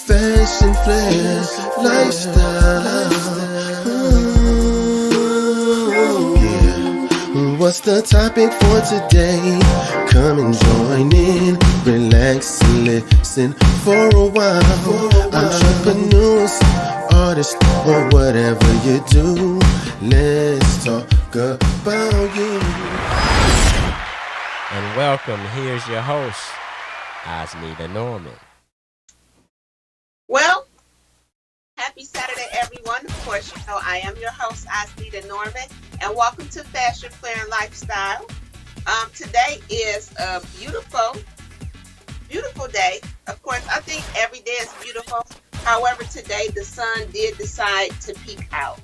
Fashion, flair, lifestyle. Yeah. What's the topic for today? Come and join in, relax and listen for a while. Entrepreneurs, artists, or whatever you do, let's talk about you. And welcome, here's your host, Osnita Norman. Well, happy Saturday, everyone. Of course, you know I am your host, Osnita Norman, and welcome to Fashion, Flair and Lifestyle. Today is a beautiful day. Of course, I think every day is beautiful. However, today the sun did decide to peek out.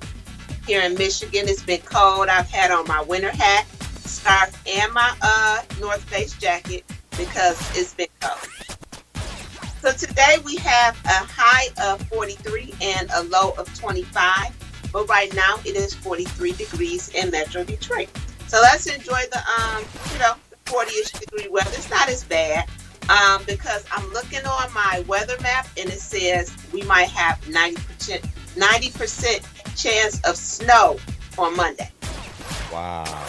Here in Michigan, it's been cold. I've had on my winter hat, scarf, and my North Face jacket because it's been cold. So today we have a high of 43 and a low of 25. But right now it is 43 degrees in Metro Detroit. So let's enjoy the 40-ish degree weather. It's not as bad because I'm looking on my weather map and it says we might have 90% chance of snow on Monday. Wow.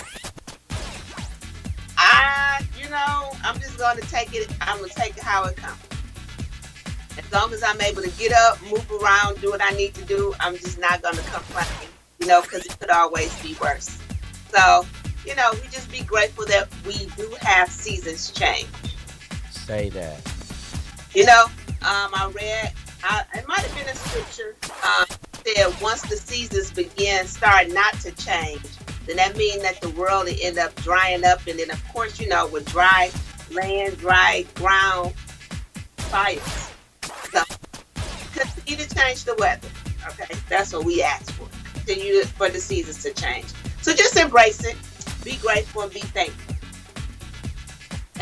I'm just going to take it. I'm going to take it how it comes. As long as I'm able to get up, move around, do what I need to do, I'm just not going to complain, because it could always be worse. So, we just be grateful that we do have seasons change. Say that. I read, it might have been a scripture, said once the seasons start not to change, then that means that the world will end up drying up. And then, of course, with dry land, dry ground, fires. So, continue to change the weather. Okay, that's what we ask for. Continue for the seasons to change. So just embrace it. Be grateful and be thankful.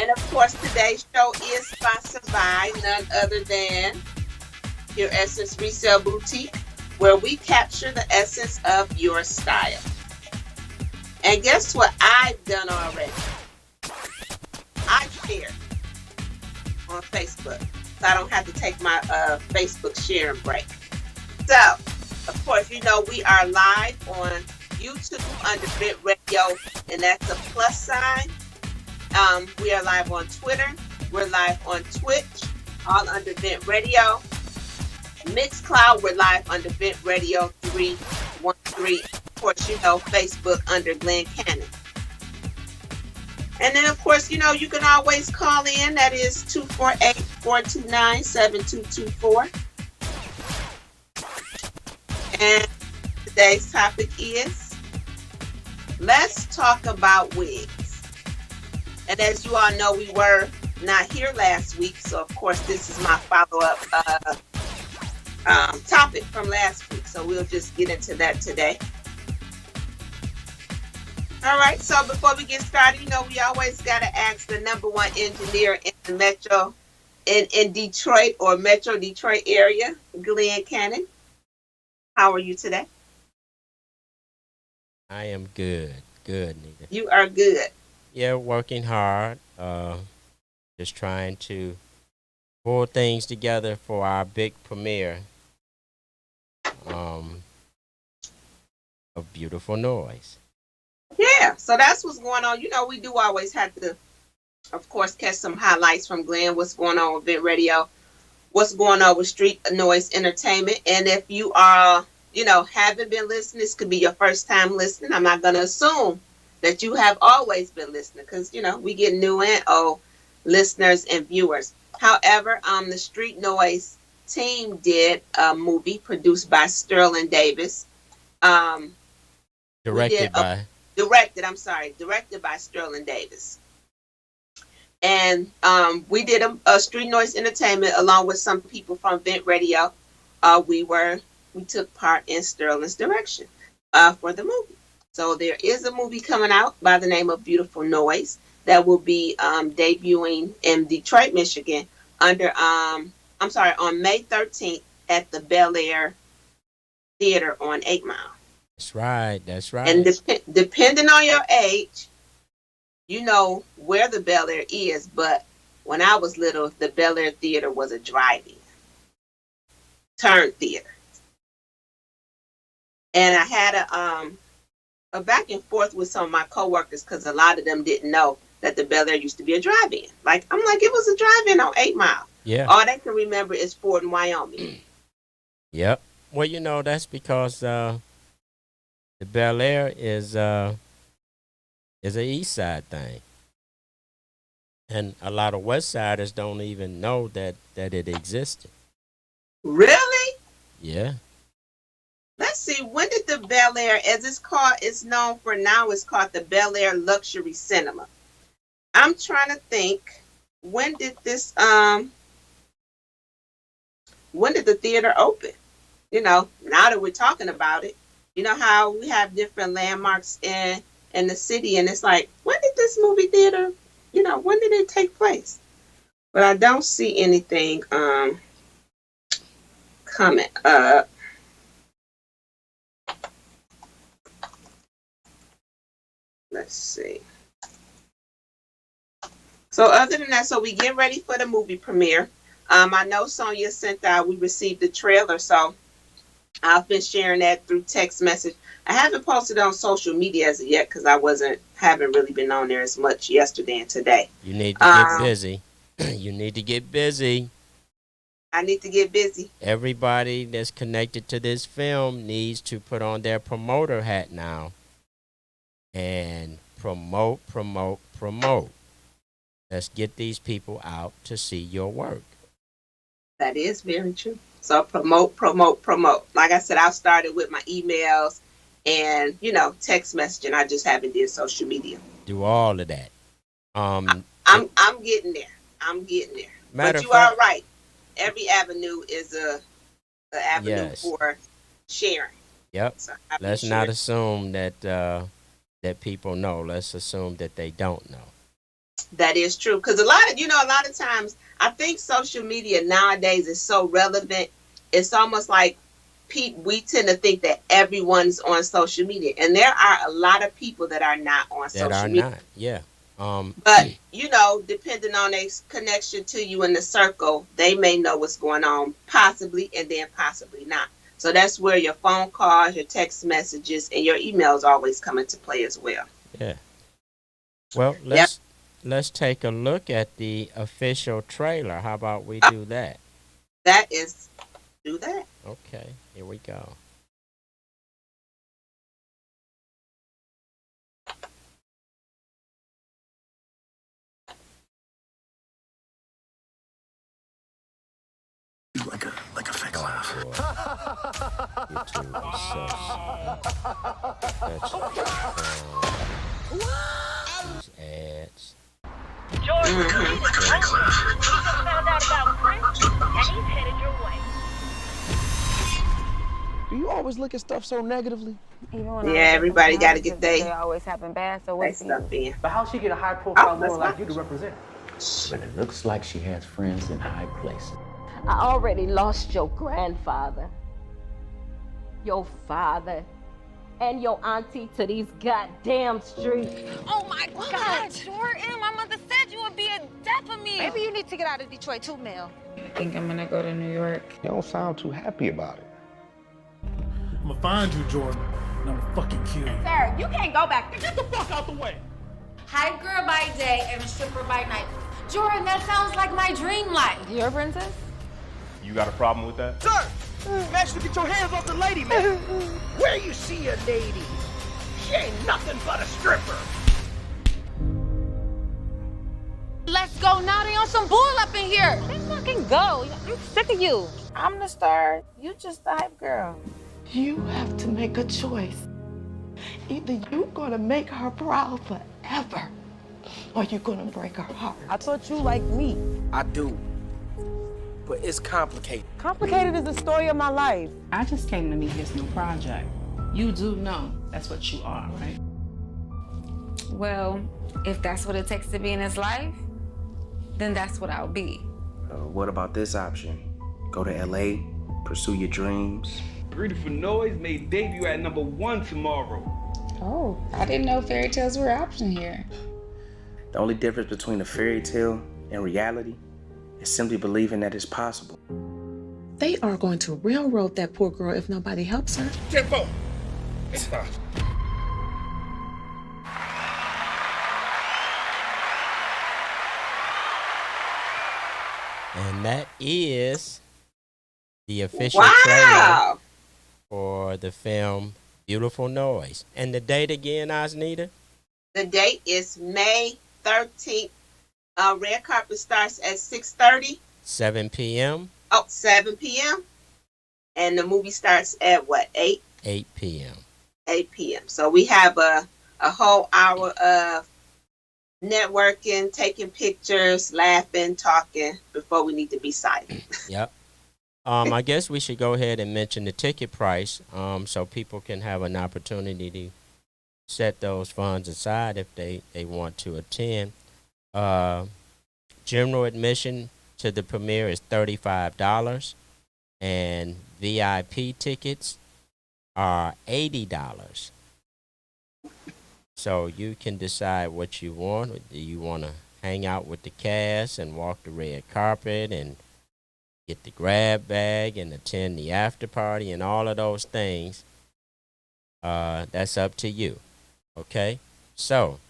And of course, today's show is sponsored by none other than Your Essence Resale Boutique, where we capture the essence of your style. And guess what I've done already? I've shared on Facebook. So I don't have to take my Facebook sharing break. So, of course, we are live on YouTube under Vent Radio, and that's a plus sign. We are live on Twitter. We're live on Twitch, all under Vent Radio. Mixcloud, we're live under Vent Radio 313. Of course, Facebook under Glenn Cannon. And then, of course, you can always call in. That is 248-429-7224. And today's topic is, let's talk about wigs. And as you all know, we were not here last week. So, of course, this is my follow-up topic from last week. So we'll just get into that today. All right, so before we get started, we always got to ask the number one engineer in the Metro, in Detroit or Metro Detroit area, Glenn Cannon. How are you today? I am good, Nita. You are good. Yeah, working hard. Just trying to pull things together for our big premiere of Beautiful Noise. Yeah, so that's what's going on. We do always have to, of course, catch some highlights from Glenn, what's going on with Vent Radio, what's going on with Street Noise Entertainment. And if you are, haven't been listening, this could be your first time listening. I'm not going to assume that you have always been listening because, we get new and old listeners and viewers. However, the Street Noise team did a movie produced by Sterling Davis. Directed by Sterling Davis. And we did a Street Noise Entertainment along with some people from Vent Radio. We took part in Sterling's direction for the movie. So there is a movie coming out by the name of Beautiful Noise that will be debuting in Detroit, Michigan on May 13th at the Bel Air Theater on 8 Mile. That's right. And depending on your age, you know where the Bel Air is, but when I was little, the Bel Air Theater was a drive-in turn theater. And I had a back and forth with some of my coworkers because a lot of them didn't know that the Bel Air used to be a drive-in. Like, I'm like, it was a drive-in on 8 Mile. Yeah. All they can remember is Ford and Wyoming. Yep. Well, you know, that's because the Bel Air is a East Side thing, and a lot of West Siders don't even know that it existed. Really? Yeah. Let's see. When did the Bel Air, as it's known for now, it's called the Bel Air Luxury Cinema. I'm trying to think. When did the theater open? You know, now that we're talking about it, you know how we have different landmarks in the city, and it's like, when did this movie theater, you know, when did it take place? But I don't see anything coming up. Let's see. So other than that, so we get ready for the movie premiere. I know Sonia sent out, we received the trailer, so I've been sharing that through text message. I haven't posted on social media as of yet because I haven't really been on there as much yesterday and today. You need to get busy. You need to get busy. I need to get busy. Everybody that's connected to this film needs to put on their promoter hat now and promote. Let's get these people out to see your work. That is very true. So promote. Like I said, I started with my emails and, you know, text messaging. I just haven't did social media. Do all of that. I'm getting there. But you are right. Every avenue is a avenue for sharing. Yep. So let's not assume that that people know. Let's assume that they don't know. That is true. Because a lot of times, I think social media nowadays is so relevant. It's almost like we tend to think that everyone's on social media. And there are a lot of people that are not on social media. Not, yeah. But, you know, depending on their connection to you in the circle, they may know what's going on, possibly, and then possibly not. So that's where your phone calls, your text messages, and your emails always come into play as well. Yeah. Well, let's take a look at the official trailer. How about we do that? Do that. Okay, here we go. Like a fake laugh. YouTube is these ads. George, found out about Chris, and he's headed your way. Do you always look at stuff so negatively? Everybody got to get they always happen bad. So what's stuff in. But how'd she get a high-profile woman like you to represent? But it looks like she has friends in high places. I already lost your grandfather, your father, and your auntie to these goddamn streets. Oh my God, Jordan, my mother said you would be a death of me. Maybe you need to get out of Detroit too, Mel. I think I'm gonna go to New York. You don't sound too happy about it. I'm gonna find you, Jordan, and I'm gonna fucking kill you. Sir, you can't go back. Get the fuck out the way. Hype girl by day and stripper by night. Jordan, that sounds like my dream life. You're a princess? You got a problem with that? Sir! Master, get your hands off the lady, man! Where you see a lady? She ain't nothing but a stripper! Let's go now. They on some bull up in here. Let's fucking go. I'm sick of you. I'm the star. You just the hype girl. You have to make a choice. Either you're gonna make her proud forever, or you're gonna break her heart. I thought you liked me. I do. But it's complicated. Complicated is the story of my life. I just came to meet his new project. You do know that's what you are, right? Well, if that's what it takes to be in his life, then that's what I'll be. What about this option? Go to LA, pursue your dreams. Beautiful Noise may debut at #1 tomorrow. Oh, I didn't know fairy tales were an option here. The only difference between a fairy tale In reality, it's simply believing that it's possible. They are going to railroad that poor girl if nobody helps her. 10-4. It's fine. And that is the official Wow. trailer for the film Beautiful Noise. And the date again, Osnita? The date is May 13th. Red carpet starts at 6:30. 7 p.m. Oh, 7 p.m. And the movie starts at what, 8? 8 p.m. 8 p.m. So we have a whole hour of networking, taking pictures, laughing, talking before we need to be silent. Yep. I guess we should go ahead and mention the ticket price so people can have an opportunity to set those funds aside if they want to attend. General admission to the premiere is $35, and VIP tickets are $80. So you can decide what you want. Do you want to hang out with the cast and walk the red carpet and get the grab bag and attend the after party and all of those things? That's up to you. Okay? So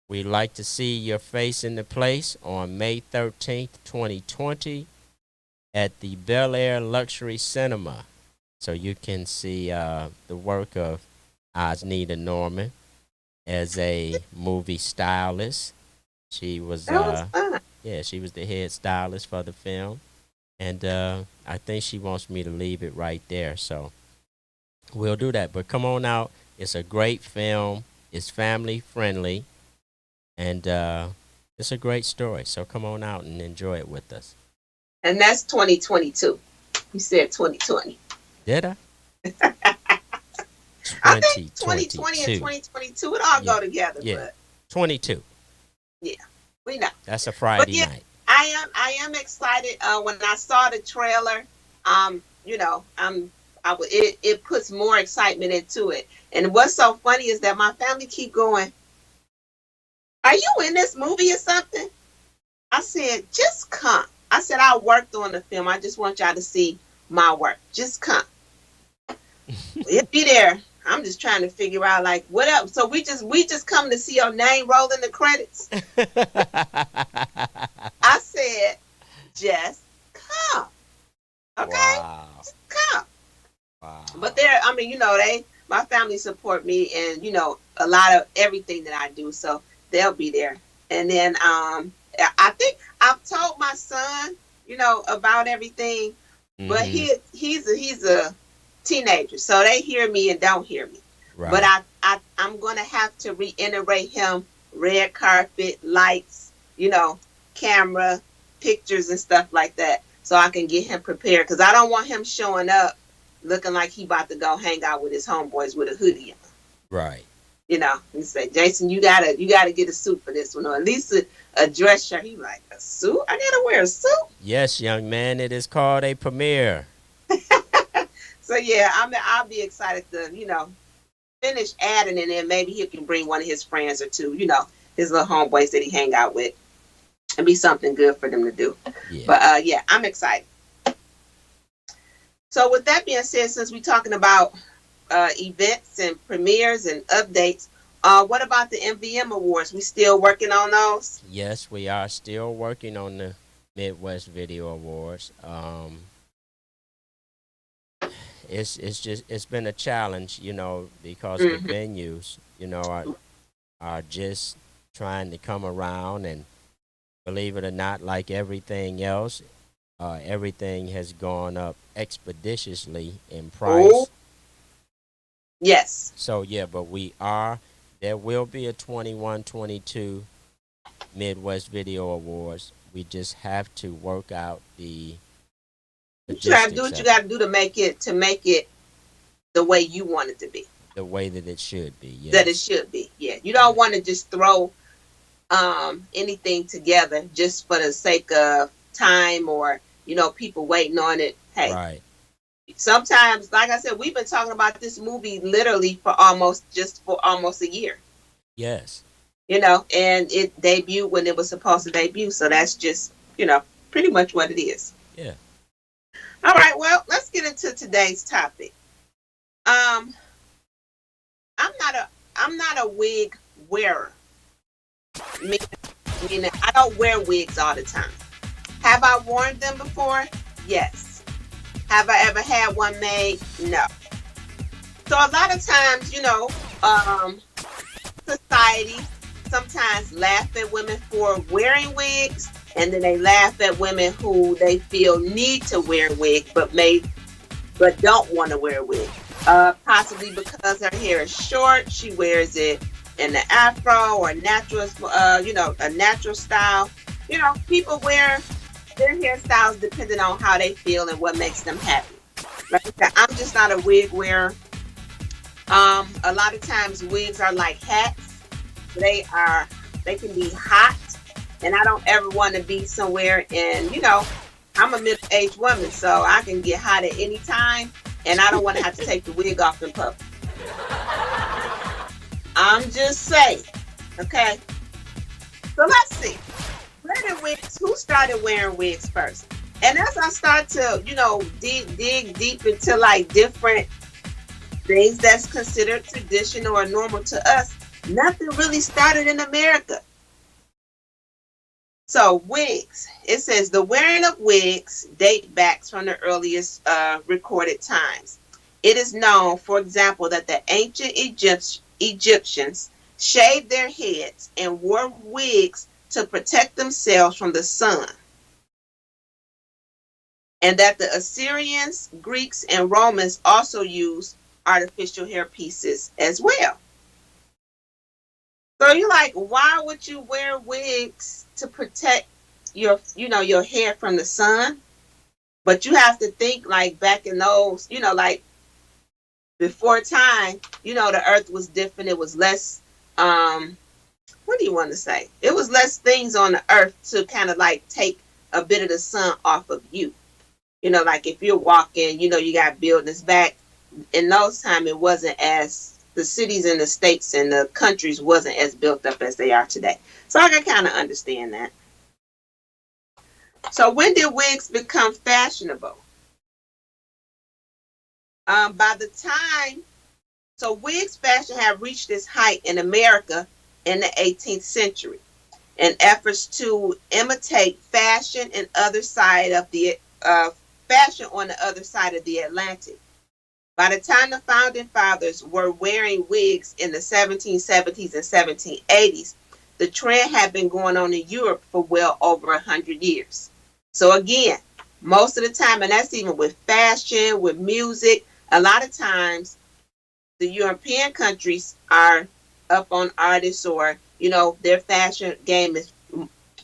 we'd like to see your face in the place on May 13th, 2020 at the Bel Air Luxury Cinema. So you can see the work of Osnita Norman as a movie stylist. She was, she was the head stylist for the film. And I think she wants me to leave it right there. So we'll do that. But come on out. It's a great film. It's family friendly. And it's a great story. So come on out and enjoy it with us. And that's 2022. You said 2020. Did I? I think 2020 and 2022 would all go together. Yeah, but 22. Yeah, we know. That's a Friday night. I am excited. When I saw the trailer, it puts more excitement into it. And what's so funny is that my family keep going, "Are you in this movie or something?" I said, "Just come." I said, "I worked on the film. I just want y'all to see my work. Just come." It'll be there. I'm just trying to figure out like what else. So we just come to see your name roll in the credits. I said, "Just come." Okay? Wow. Just come. Wow. But my family support me and, a lot of everything that I do. So they'll be there. And then I think I've told my son, about everything, but he's a teenager. So they hear me and don't hear me. Right. But I'm going to have to reiterate him red carpet, lights, camera, pictures and stuff like that. So I can get him prepared. Because I don't want him showing up looking like he about to go hang out with his homeboys with a hoodie on. Right. He say, "Jason, you gotta get a suit for this one, or at least a dress shirt." He like, "A suit? I gotta wear a suit?" Yes, young man, it is called a premiere. So yeah, I'll be excited to, finish adding, and then maybe he can bring one of his friends or two, his little homeboys that he hang out with, and be something good for them to do. Yeah. But yeah, I'm excited. So with that being said, since we're talking about events and premieres and updates, what about the MVM Awards? We still working on those? Yes, we are still working on the Midwest Video Awards. It's been a challenge, because the venues, are just trying to come around, and believe it or not, like everything else, everything has gone up expeditiously in price. Oh. Yes. So yeah, but there will be a 21-22 Midwest Video Awards. We just have to work out the you gotta do what you gotta do to make it the way you want it to be. The way that it should be, yes. That it should be, yeah. You don't want to just throw anything together just for the sake of time or, people waiting on it. Hey. Right. Sometimes, like I said, we've been talking about this movie literally for almost a year. Yes. and it debuted when it was supposed to debut. So that's just, pretty much what it is. Yeah. All right, well, let's get into today's topic. Um, I'm not a wig wearer. Meaning I don't wear wigs all the time. Have I worn them before? Yes. Have I ever had one made? No. So a lot of times, society sometimes laugh at women for wearing wigs, and then they laugh at women who they feel need to wear a wig but don't want to wear a wig. Possibly because her hair is short, she wears it in the afro or natural, a natural style. People wear their hairstyles depending on how they feel and what makes them happy. Like I said, I'm just not a wig wearer. A lot of times wigs are like hats. They can be hot, and I don't ever want to be somewhere and, I'm a middle-aged woman, so I can get hot at any time, and I don't want to have to take the wig off in public. I'm just saying, okay? So let's see. Who started wearing wigs first? And as I start to, dig deep into like different things that's considered traditional or normal to us, nothing really started in America. So wigs, it says the wearing of wigs date back from the earliest recorded times. It is known, for example, that the ancient Egyptians shaved their heads and wore wigs to protect themselves from the sun. And that the Assyrians, Greeks, and Romans also used artificial hair pieces as well. So you're like, why would you wear wigs to protect your hair from the sun? But you have to think like back in those, like before time, the earth was different. It was less, what do you want to say? It was less things on the earth to kind of like take a bit of the sun off of you. Like if you're walking, you got buildings back. In those times, it wasn't as, the cities and the states and the countries wasn't as built up as they are today. So I can kind of understand that. So when did wigs become fashionable? By the time, so wigs fashion have reached its height in America in the 18th century, and efforts to imitate fashion on the other side of the Atlantic. By the time the founding fathers were wearing wigs in the 1770s and 1780s, the trend had been going on in Europe for well over 100 years. So again, most of the time, and that's even with fashion, with music, a lot of times the European countries are up on artists, or, their fashion game is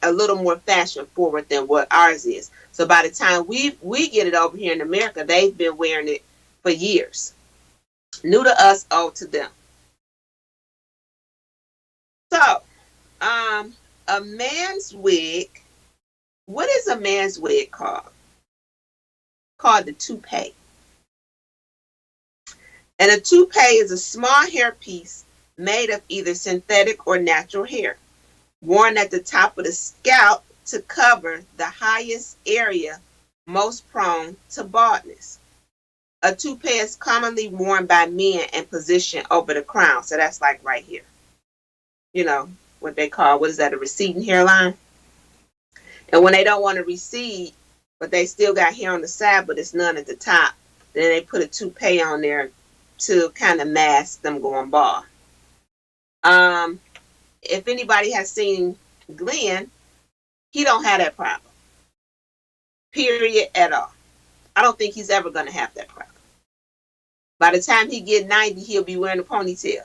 a little more fashion forward than what ours is. So by the time we get it over here in America, they've been wearing it for years. New to us, old to them. So, a man's wig, what is a man's wig called? Called the toupee. And a toupee is a small hairpiece made of either synthetic or natural hair, worn at the top of the scalp to cover the highest area most prone to baldness. A toupee is commonly worn by men and positioned over the crown. So that's like right here. What they call, what is that, a receding hairline? And when they don't want to recede, but they still got hair on the side, but it's none at the top, then they put a toupee on there to kind of mask them going bald. If anybody has seen Glenn, he don't have that problem. Period at all. I don't think he's ever going to have that problem. By the time he get 90, he'll be wearing a ponytail.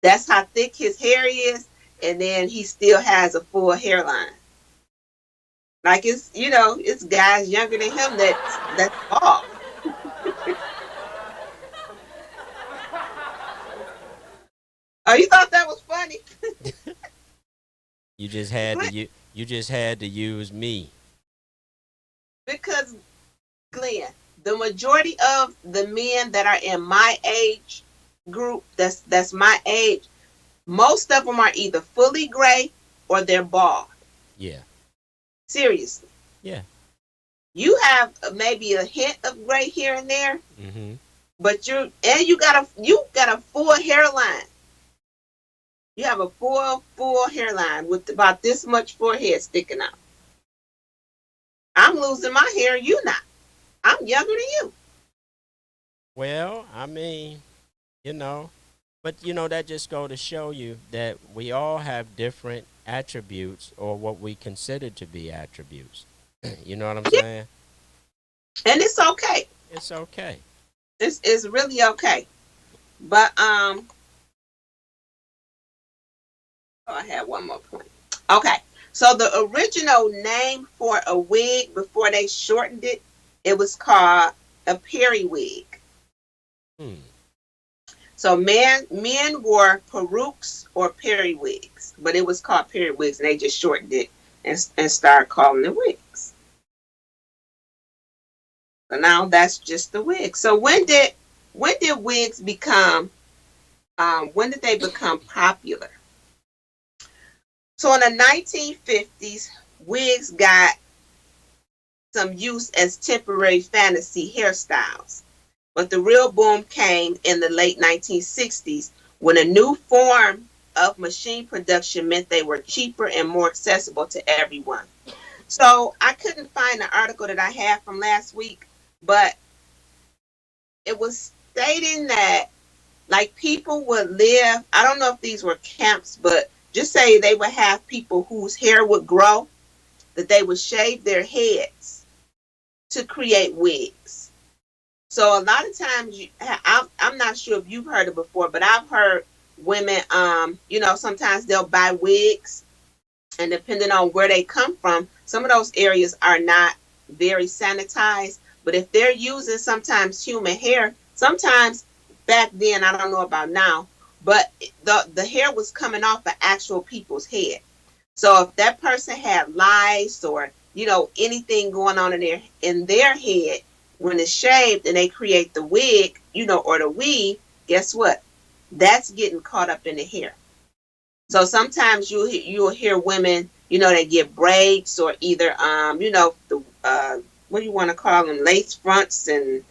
That's how thick his hair is, and then he still has a full hairline. Like it's guys younger than him that's bald. Oh, you thought that was funny? You just had to use me. Because, Glenn, the majority of the men that are in my age group, that's my age, most of them are either fully gray or they're bald. Yeah. Seriously. Yeah. You have maybe a hint of gray here and there, Mm-hmm. but you got a full hairline. You have a full hairline with about this much forehead sticking out. I'm losing my hair, you not. I'm younger than you. Well, I mean, you know, but that just go to show you that we all have different attributes or what we consider to be attributes. You know what I'm saying? And it's okay. It's okay. It's really okay. But oh, I had one more point. Okay. So the original name for a wig before they shortened it, it was called a periwig. So men wore perukes or periwigs, but it was called periwigs, and they just shortened it and started calling it wigs. So now that's just the wig. So when did wigs become? When did they become popular? So in the 1950s, wigs got some use as temporary fantasy hairstyles. But the real boom came in the late 1960s when a new form of machine production meant they were cheaper and more accessible to everyone. So I couldn't find the article that I had from last week, but it was stating that like people would live, I don't know if these were camps, but just say they would have people whose hair would grow, that they would shave their heads to create wigs. So a lot of times, I'm not sure if you've heard it before, but I've heard women, sometimes they'll buy wigs, and depending on where they come from, some of those areas are not very sanitized. But if they're using sometimes human hair, sometimes back then, I don't know about now, but the hair was coming off of actual people's head. So if that person had lice or, anything going on in their head, when it's shaved and they create the wig, or the weave, guess what? That's getting caught up in the hair. So sometimes you'll hear women, they get braids or either, what do you want to call them? Lace fronts and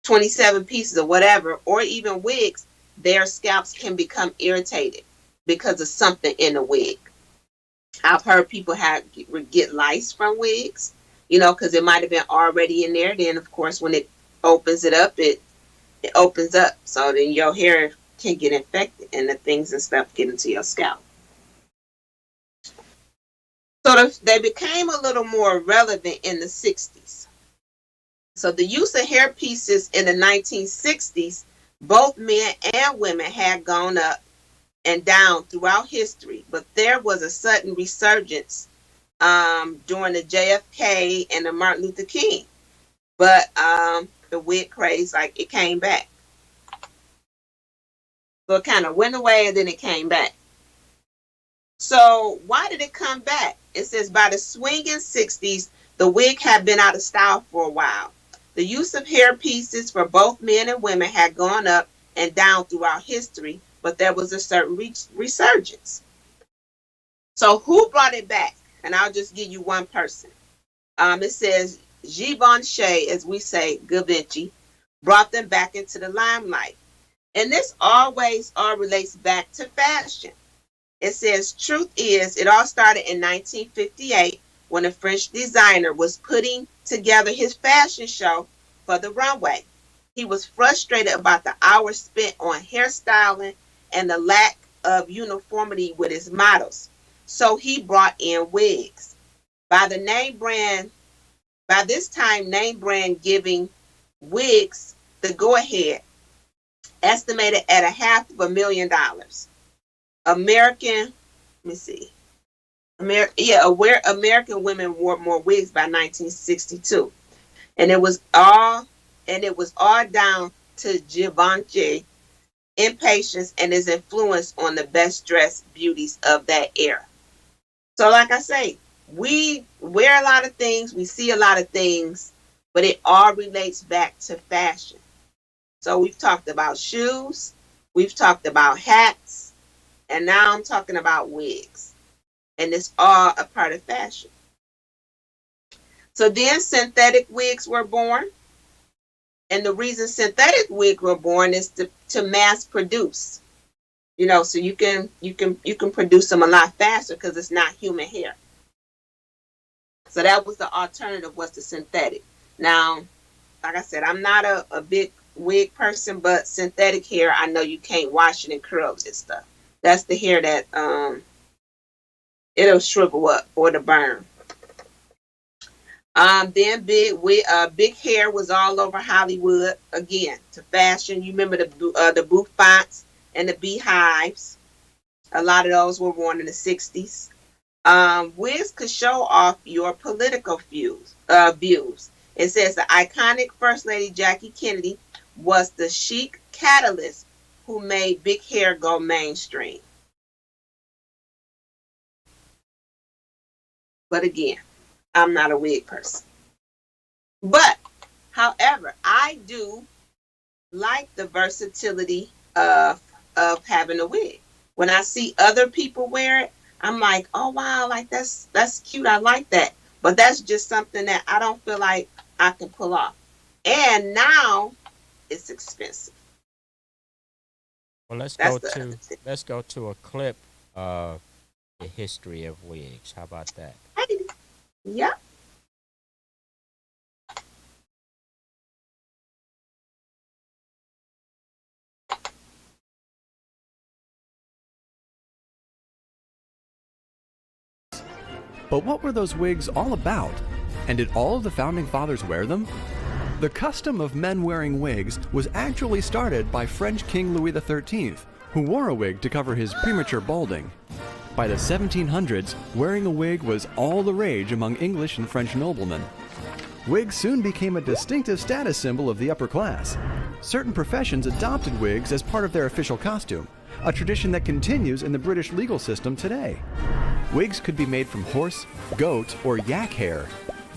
27 pieces or whatever, or even wigs, their scalps can become irritated because of something in the wig. I've heard people get lice from wigs, because it might have been already in there. Then, of course, when it opens it up, it opens up. So then your hair can get infected and the things and stuff get into your scalp. So they became a little more relevant in the 60s. So the use of hair pieces in the 1960s, both men and women had gone up and down throughout history, but there was a sudden resurgence during the JFK and the Martin Luther King. But the wig craze, it came back. So it kind of went away and then it came back. So why did it come back? It says by the swinging 60s, the wig had been out of style for a while. The use of hair pieces for both men and women had gone up and down throughout history, but there was a certain resurgence. So who brought it back? And I'll just give you one person. It says Givenchy, as we say, Givenchy, brought them back into the limelight. And this all relates back to fashion. It says, truth is, it all started in 1958 when a French designer was putting together his fashion show for the runway. He was frustrated about the hours spent on hairstyling and the lack of uniformity with his models. So he brought in wigs. By this time, name brand giving wigs the go-ahead, estimated at $500,000. American women wore more wigs by 1962. And it was all down to Givenchy impatience and his influence on the best dressed beauties of that era. So like I say, we wear a lot of things, we see a lot of things, but it all relates back to fashion. So we've talked about shoes, we've talked about hats, And now I'm talking about wigs. And it's all a part of fashion. So then synthetic wigs were born. And the reason synthetic wigs were born is to mass produce. You know, so you can produce them a lot faster because it's not human hair. So that was the alternative, was the synthetic. Now, like I said, I'm not a big wig person, but synthetic hair, I know you can't wash it and curl it and stuff. That's the hair that it'll shrivel up or to burn. Then big hair was all over Hollywood again to fashion. You remember the bouffants and the beehives? A lot of those were worn in the 60s. Wigs could show off your political views. It says the iconic First Lady Jackie Kennedy was the chic catalyst who made big hair go mainstream. But again, I'm not a wig person. But, however, I do like the versatility of having a wig. When I see other people wear it, I'm like, oh wow, like that's cute. I like that. But that's just something that I don't feel like I can pull off. And now it's expensive. Well, let's go to a clip of the history of wigs. How about that? Yeah. But what were those wigs all about? And did all of the Founding Fathers wear them? The custom of men wearing wigs was actually started by French King Louis XIII, who wore a wig to cover his premature balding. By the 1700s, wearing a wig was all the rage among English and French noblemen. Wigs soon became a distinctive status symbol of the upper class. Certain professions adopted wigs as part of their official costume, a tradition that continues in the British legal system today. Wigs could be made from horse, goat, or yak hair,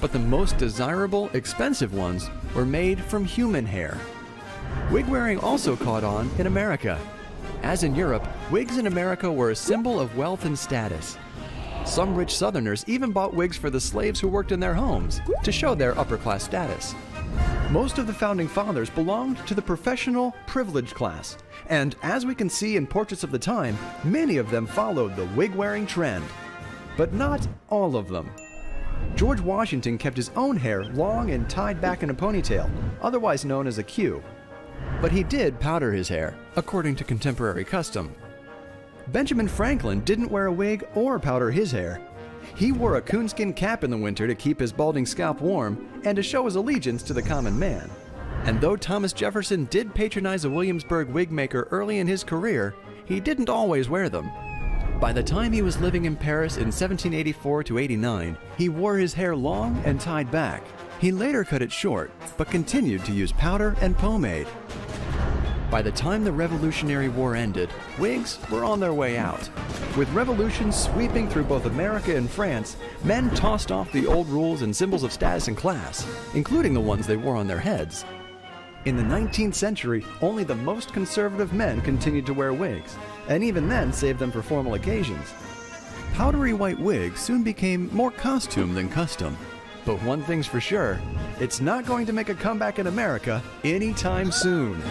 but the most desirable, expensive ones were made from human hair. Wig wearing also caught on in America. As in Europe, wigs in America were a symbol of wealth and status. Some rich Southerners even bought wigs for the slaves who worked in their homes to show their upper-class status. Most of the Founding Fathers belonged to the professional, privileged class, and as we can see in portraits of the time, many of them followed the wig-wearing trend. But not all of them. George Washington kept his own hair long and tied back in a ponytail, otherwise known as a queue. But he did powder his hair, according to contemporary custom. Benjamin Franklin didn't wear a wig or powder his hair. He wore a coonskin cap in the winter to keep his balding scalp warm and to show his allegiance to the common man. And though Thomas Jefferson did patronize a Williamsburg wig maker early in his career, he didn't always wear them. By the time he was living in Paris in 1784 to 89, he wore his hair long and tied back. He later cut it short, but continued to use powder and pomade. By the time the Revolutionary War ended, wigs were on their way out. With revolutions sweeping through both America and France, men tossed off the old rules and symbols of status and class, including the ones they wore on their heads. In the 19th century, only the most conservative men continued to wear wigs, and even then saved them for formal occasions. Powdery white wigs soon became more costume than custom. But one thing's for sure, it's not going to make a comeback in America anytime soon.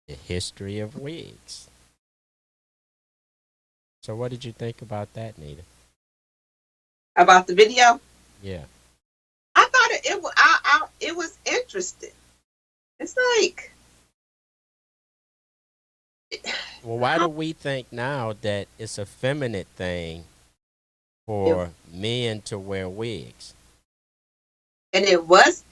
The history of wigs. So what did you think about that, Nita? About the video? Yeah. I thought it was interesting. It's like, well, why do we think now that it's a feminine thing for men to wear wigs? And it was,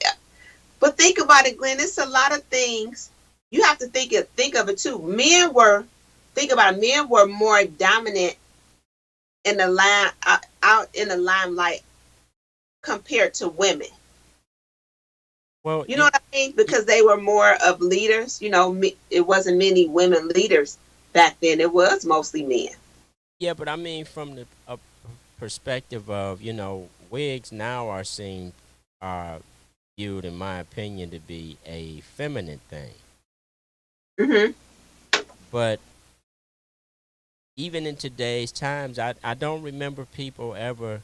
but think about it, Glenn. It's a lot of things. You have to think of it too. Men were more dominant in the out in the limelight compared to women. Well, you know what I mean? Because they were more of leaders. You know, it wasn't many women leaders back then. It was mostly men. Yeah, but I mean, from the perspective of, wigs now are seen viewed, in my opinion, to be a feminine thing. Mm-hmm. But even in today's times, I don't remember people ever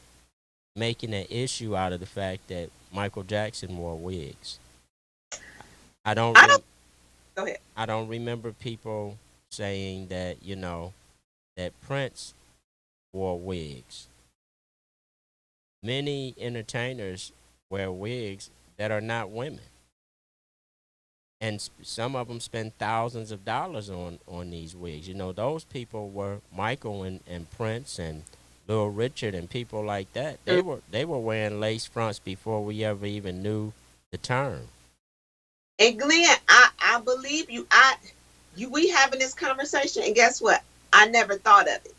making an issue out of the fact that Michael Jackson wore wigs. I don't. Go ahead. I don't remember people saying that that Prince wore wigs. Many entertainers wear wigs that are not women, and some of them spend thousands of dollars on these wigs. Those people were Michael and Prince and Little Richard and people like that. They were wearing lace fronts before we ever even knew the term. And Glenn, I believe you. We having this conversation, and guess what? I never thought of it.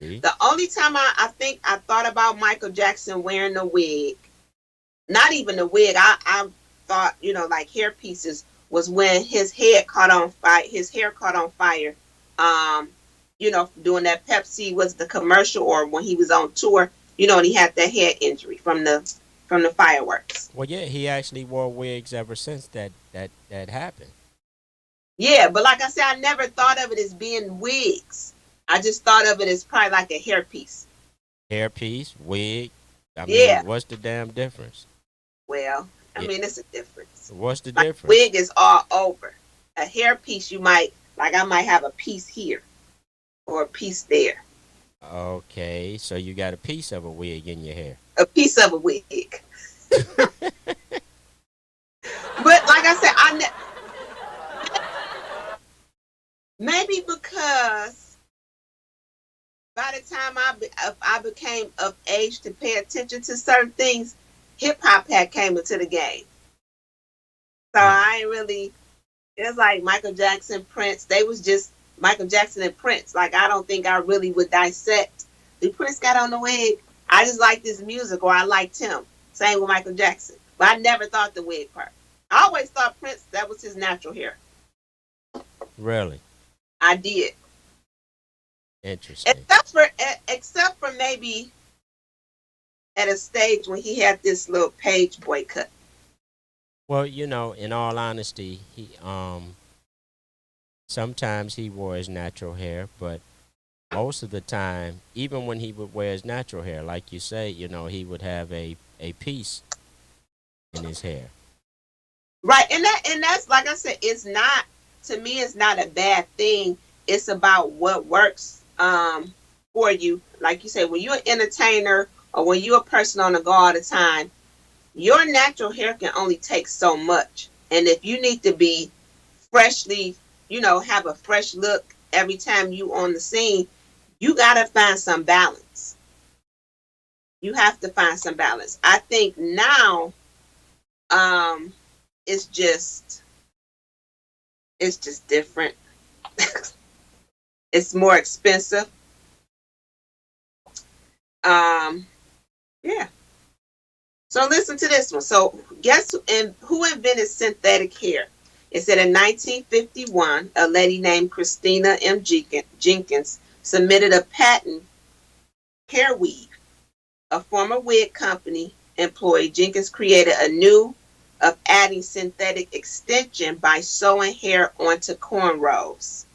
See? The only time I think I thought about Michael Jackson wearing a wig, not even a wig, I thought, like hair pieces, was when his head caught on fire. His hair caught on fire. Doing that Pepsi was the commercial, or when he was on tour, and he had that head injury from the fireworks. Well, yeah, he actually wore wigs ever since that happened. Yeah, but like I said, I never thought of it as being wigs. I just thought of it as probably like a hairpiece. Hairpiece, wig. I mean, what's the damn difference? Well, I mean, it's a difference. What's the Like, difference? wig is all over. A hairpiece, I might have a piece here or a piece there. Okay, so you got a piece of a wig in your hair. A piece of a wig. But like I said, maybe because by the time I became of age to pay attention to certain things, hip hop had came into the game. So I ain't really. It's like Michael Jackson, Prince. They was just Michael Jackson and Prince. Like, I don't think I really would dissect. The Prince got on the wig. I just liked his music, or I liked him. Same with Michael Jackson. But I never thought the wig part. I always thought Prince, that was his natural hair. Really? I did. Interesting. Except for maybe at a stage when he had this little page boy cut. Well, in all honesty, he sometimes he wore his natural hair, but most of the time, even when he would wear his natural hair, like you say, he would have a piece in his hair. Right, and that's like I said, it's not, to me, it's not a bad thing. It's about what works for you. Like you said, when you're an entertainer or when you're a person on the go all the time, your natural hair can only take so much. And if you need to be freshly, have a fresh look every time you on the scene, you got to find some balance. You have to find some balance. I think now it's just different. It's more expensive. Yeah. So listen to this one. So guess who invented synthetic hair? It said in 1951, a lady named Christina M. Jenkins submitted a patent hair weave. A former wig company employee, Jenkins created a new of adding synthetic extension by sewing hair onto cornrows.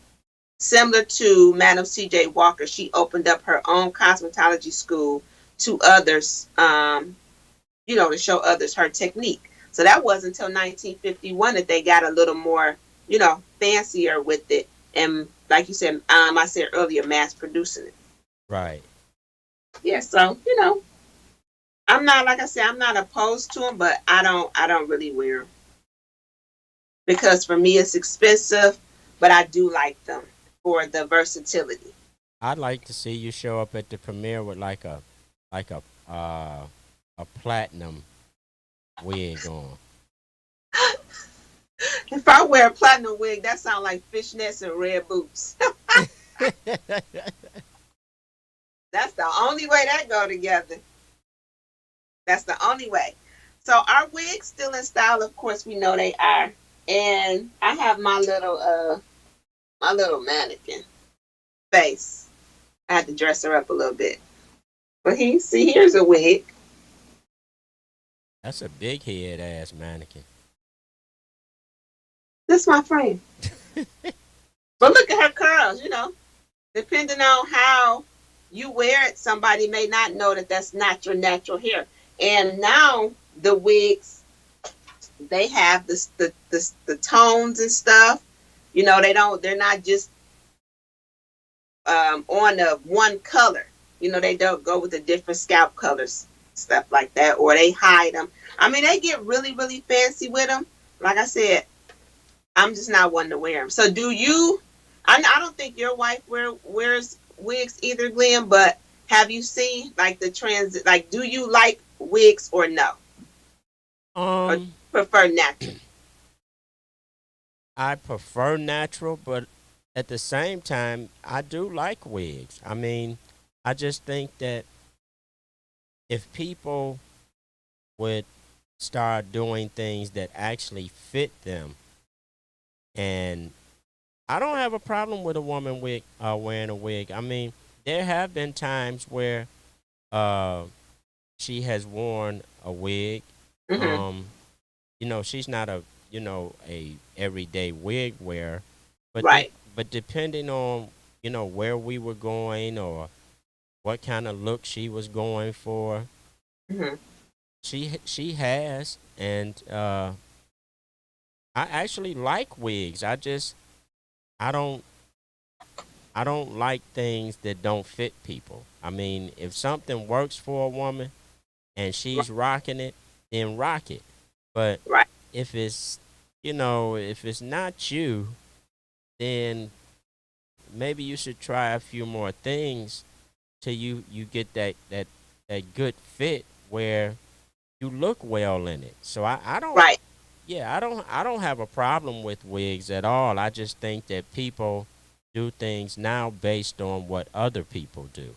Similar to Madam C.J. Walker, she opened up her own cosmetology school to others, to show others her technique. So that wasn't until 1951 that they got a little more, fancier with it. And like you said, I said earlier, mass producing it. Right. Yeah, so, I'm not, like I said, I'm not opposed to them, but I don't really wear them. Because for me, it's expensive, but I do like them for the versatility. I'd like to see you show up at the premiere with like a platinum wig on. If I wear a platinum wig, that sounds like fishnets and red boots. That's the only way that go together. That's the only way. So our wigs still in style, of course we know they are. And I have my little mannequin face. I had to dress her up a little bit. But here's a wig. That's a big head ass mannequin. That's my friend. But look at her curls, depending on how you wear it, somebody may not know that that's not your natural hair. And now the wigs, they have the tones and stuff. They're not just on a one color. They don't go with the different scalp colors, stuff like that, or they hide them. I mean, they get really, really fancy with them. Like I said, I'm just not one to wear them. So do you? I don't think your wife wears wigs either, Glenn. But have you seen like the trends? Like, do you like wigs or no? Or prefer natural? I prefer natural, but at the same time, I do like wigs. I mean, I just think that if people would start doing things that actually fit them, and I don't have a problem with a woman wearing a wig. I mean, there have been times where she has worn a wig. She's not a everyday wig wearer, but right. But depending on where we were going or what kind of look she was going for, she has, and I actually like wigs. I don't like things that don't fit people. I mean, if something works for a woman and she's rocking it, then rock it. But if it's not you, then maybe you should try a few more things till you get that good fit where you look well in it. So I don't I don't have a problem with wigs at all. I just think that people do things now based on what other people do.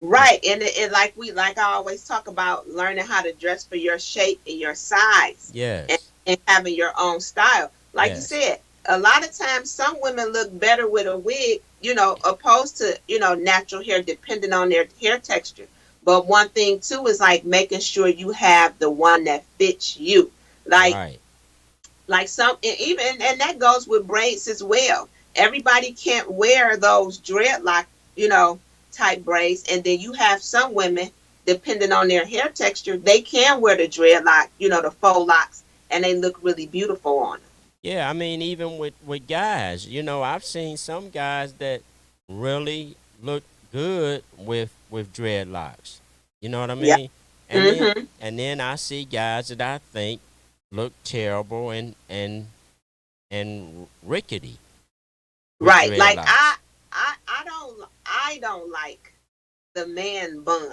Right, and it like I always talk about learning how to dress for your shape and your size. Yes. And having your own style. Like you said, a lot of times some women look better with a wig, opposed to, natural hair, depending on their hair texture. But one thing too is like making sure you have the one that fits you. Like some, and that goes with braids as well. Everybody can't wear those dreadlock, type braids. And then you have some women, depending on their hair texture, they can wear the dreadlock, the faux locks, and they look really beautiful on them. Yeah, I mean, even with guys, I've seen some guys that really look good with dreadlocks. You know what I mean? Yep. And then I see guys that I think look terrible and rickety. Right. Like I don't like the man bun.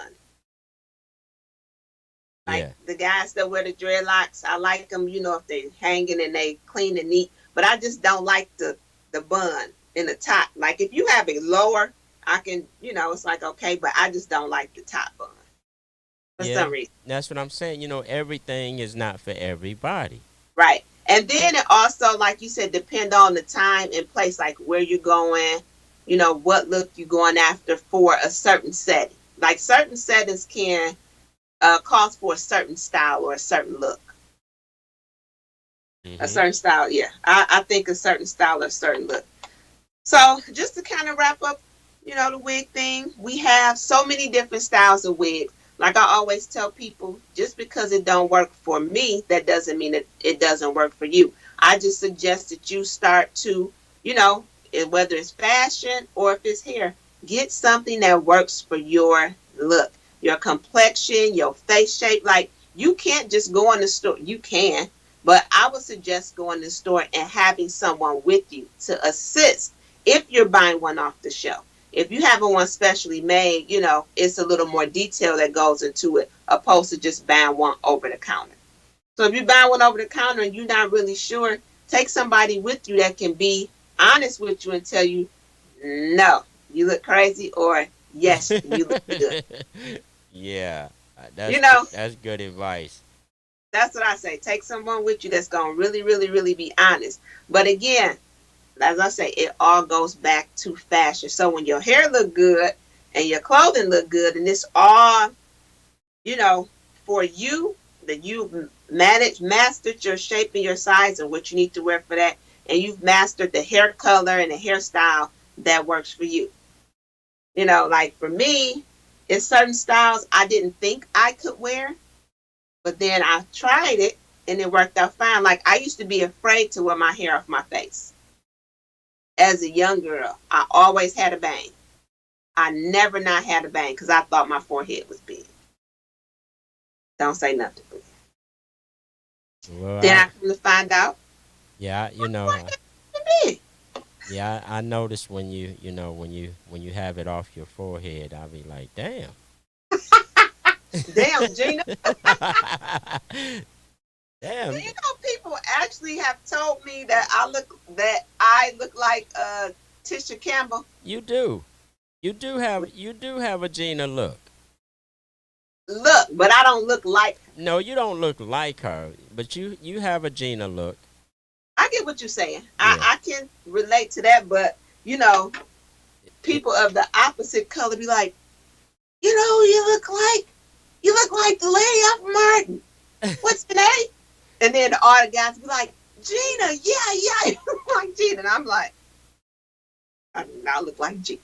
Like the guys that wear the dreadlocks, I like them, if they hanging and they clean and neat. But I just don't like the bun in the top. Like if you have it lower, I can, it's like okay, but I just don't like the top bun for some reason. That's what I'm saying. Everything is not for everybody. Right. And then it also, like you said, depend on the time and place, like where you're going, what look you're going after for a certain setting. Like certain settings can calls for a certain style or a certain look. A certain style, yeah. I think a certain style or a certain look. So just to kind of wrap up, the wig thing, we have so many different styles of wigs. Like I always tell people, just because it don't work for me, that doesn't mean that it doesn't work for you. I just suggest that you start to, whether it's fashion or if it's hair, get something that works for your look, your complexion, your face shape. Like you can't just go in the store. You can, but I would suggest going to the store and having someone with you to assist if you're buying one off the shelf. If you have one specially made, it's a little more detail that goes into it, opposed to just buying one over the counter. So if you buy one over the counter and you're not really sure, take somebody with you that can be honest with you and tell you, no, you look crazy, or yes, you look good. Yeah, that's good advice. That's what I say. Take someone with you that's going to really, really, really be honest. But again, as I say, it all goes back to fashion. So when your hair look good and your clothing look good, and it's all, for you, that you've mastered your shape and your size and what you need to wear for that, and you've mastered the hair color and the hairstyle that works for you. You know, like for me, it's certain styles I didn't think I could wear, but then I tried it and it worked out fine. Like I used to be afraid to wear my hair off my face. As a young girl, I always had a bang. I never not had a bang because I thought my forehead was big. Don't say nothing. Well, Then I come to find out. Yeah, you know. Big. Yeah, I noticed when when you have it off your forehead, I'll be like, damn. Damn, Gina. Damn. Do you know people actually have told me that I look like Tisha Campbell? You do. You do have a Gina look. Look, but I don't look like her. No, you don't look like her, but you have a Gina look. I get what you're saying. Yeah. I can relate to that, but you know, people of the opposite color be like, you know, you look like the lady off Martin. What's her name? And then all the guys be like, Gina, yeah, you look like Gina. And I'm like, I do not look like Gina.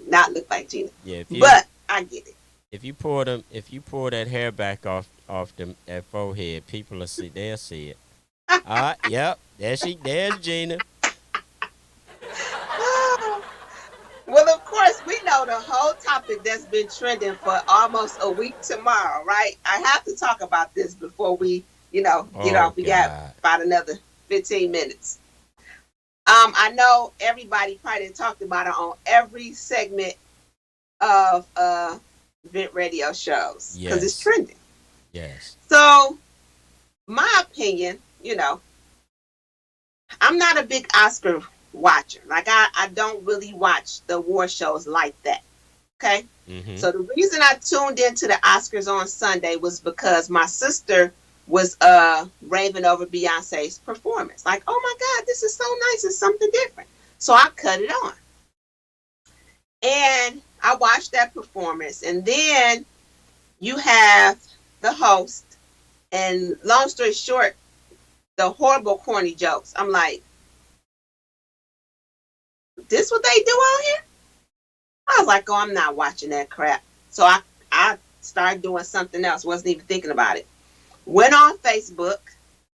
Not look like Gina. Yeah, but I get it. If you pull that hair back off that forehead, people will see. They'll see it. Yep. There's Gina. Well, of course, we know the whole topic that's been trending for almost a week tomorrow, right? I have to talk about this before we, get off. We got about another 15 minutes. I know everybody probably talked about it on every segment of event radio shows because it's trending. Yes. So, my opinion, I'm not a big Oscar watcher. Like I don't really watch the award shows like that. Okay. Mm-hmm. So the reason I tuned into the Oscars on Sunday was because my sister was raving over Beyonce's performance. Like, oh my God, this is so nice. It's something different. So I cut it on. And I watched that performance. And then you have the host. And long story short, the horrible, corny jokes. I'm like, this what they do on here? I was like, oh, I'm not watching that crap. So I started doing something else. Wasn't even thinking about it. Went on Facebook.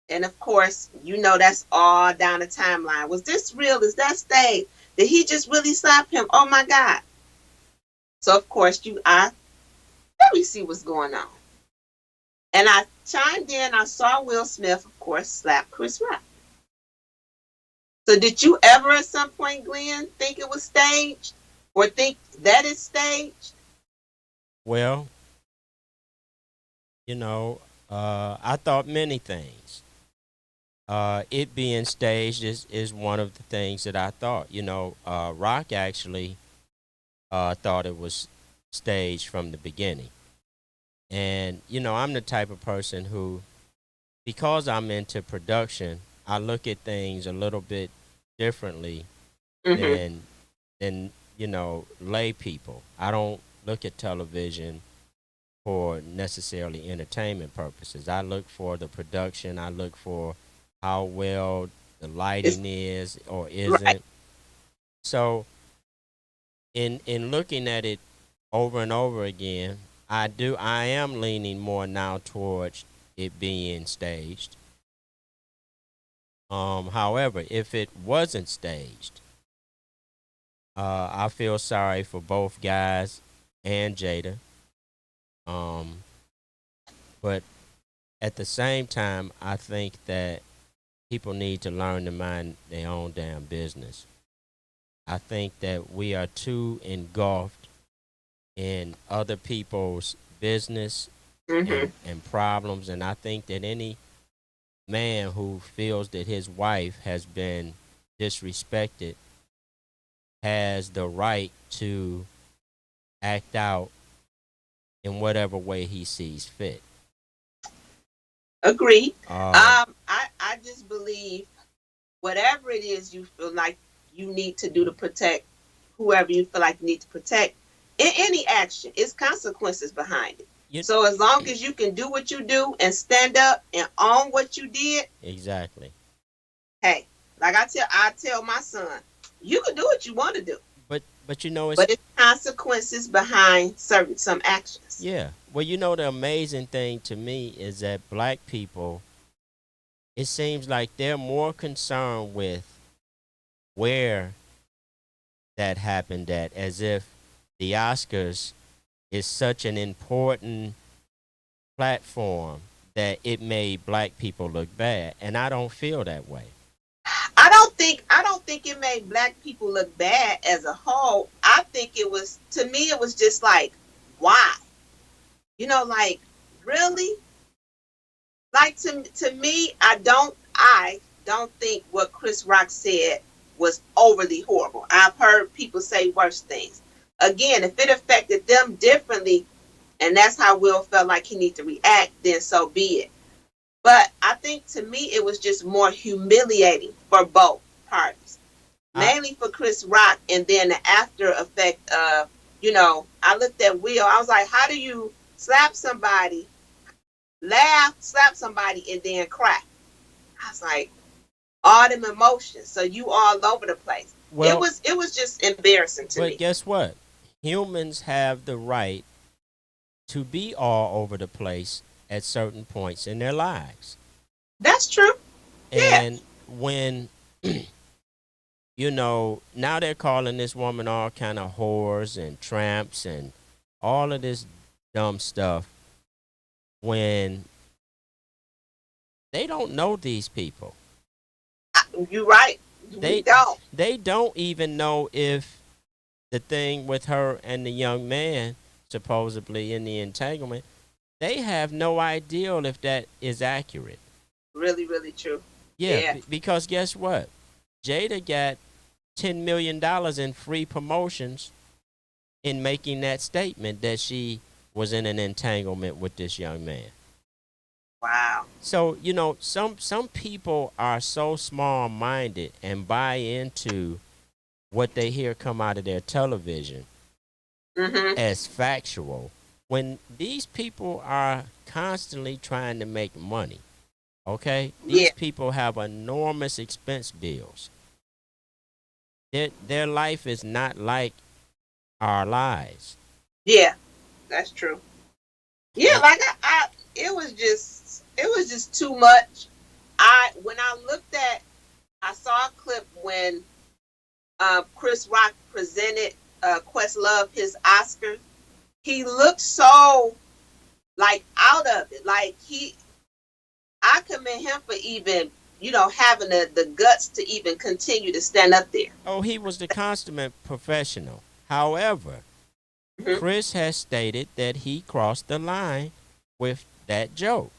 And of course, that's all down the timeline. Was this real? Is that staged? Did he just really slap him? Oh my God. So of course, let me see what's going on. And I chimed in. I saw Will Smith, of course, slap Chris Rock. So did you ever at some point, Glenn, think it was staged or think that it's staged? Well, I thought many things. It being staged is one of the things that I thought. Rock actually thought it was staged from the beginning. And, I'm the type of person who, because I'm into production, I look at things a little bit differently than lay people. I don't look at television for necessarily entertainment purposes. I look for the production. I look for how well the lighting is or isn't. Right. So in looking at it over and over again, I am leaning more now towards it being staged. However, if it wasn't staged, I feel sorry for both guys and Jada. But at the same time, I think that people need to learn to mind their own damn business. I think that we are too engulfed in other people's business and problems. And I think that any man who feels that his wife has been disrespected has the right to act out in whatever way he sees fit. Agreed. I just believe whatever it is you feel like you need to do to protect whoever you feel like you need to protect, in any action, it's consequences behind it. So as long as you can do what you do and stand up and own what you did, exactly. hey, like I tell my son, you can do what you want to do. But you know, But it's consequences behind some actions. yeah. Well, you know, the amazing thing to me is that black people, it seems like they're more concerned with where that happened at, as if the Oscars is such an important platform that it made black people look bad, and I don't feel that way. I don't think it made black people look bad as a whole. I think it was, to me, it was just like, why? You know, like, really? Like, to me, I don't think what Chris Rock said was overly horrible. I've heard people say worse things. Again, if it affected them differently, and that's how Will felt like he needed to react, then so be it. But I think, to me, it was just more humiliating for both parties. Mainly for Chris Rock, and then the after effect of, you know, I looked at Will, I was like, how do you slap somebody, laugh, slap somebody, and then cry? I was like, all them emotions. So you all over the place. Well, it was just embarrassing to me. But guess what? Humans have the right to be all over the place at certain points in their lives. That's true. And when, you know, now they're calling this woman all kind of whores and tramps and all of this dumb stuff, when they don't know these people. You're right. They don't even know if the thing with her and the young man, supposedly in the entanglement, they have no idea if that is accurate. Really, really true. Yeah. Because guess what? Jada got $10 million in free promotions in making that statement that she was in an entanglement with this young man. Wow. So, you know, some people are so small-minded and buy into what they hear come out of their television as factual, when these people are constantly trying to make money. Okay? These people have enormous expense bills. Their life is not like our lives. Yeah, that's true. Yeah, like it was just too much. When I looked at, I saw a clip when Chris Rock presented Questlove his Oscar. He looked so like out of it. Like I commend him for even, you know, having the guts to even continue to stand up there. Oh, he was the consummate professional. However, Chris has stated that he crossed the line with that joke.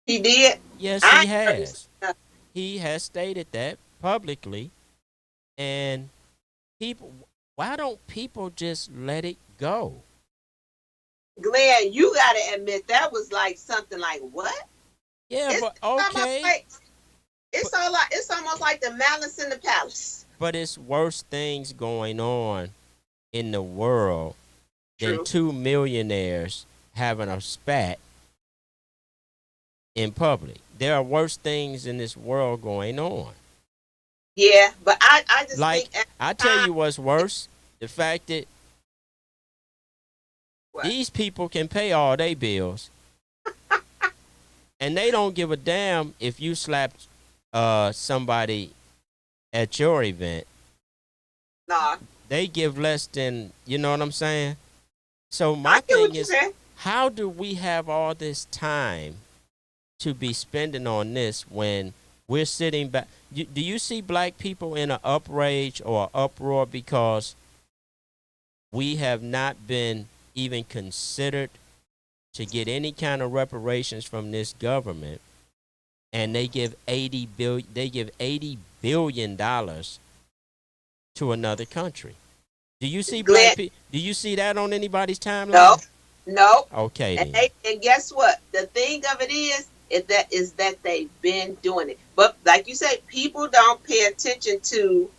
He did? Yes, he has. He has stated that publicly. And people, why don't people just let it go? Glenn, you got to admit that was like something like, what? Yeah, but okay. It's almost like the Malice in the Palace. But it's worse things going on in the world than two millionaires having a spat in public. There are worse things in this world going on. Yeah, but I just like, think I tell you what's worse, the fact that these people can pay all their bills and they don't give a damn if you slapped somebody at your event. Nah. They give less than, you know what I'm saying? So my thing is, how do we have all this time to be spending on this when we're sitting back? Do you see black people in an uprage or an uproar because we have not been even considered to get any kind of reparations from this government, and they give $80 billion to another country? Do you see black people? Do you see that on anybody's timeline? No. Okay. And guess what? The thing of it is that they've been doing it. But like you say, people don't pay attention to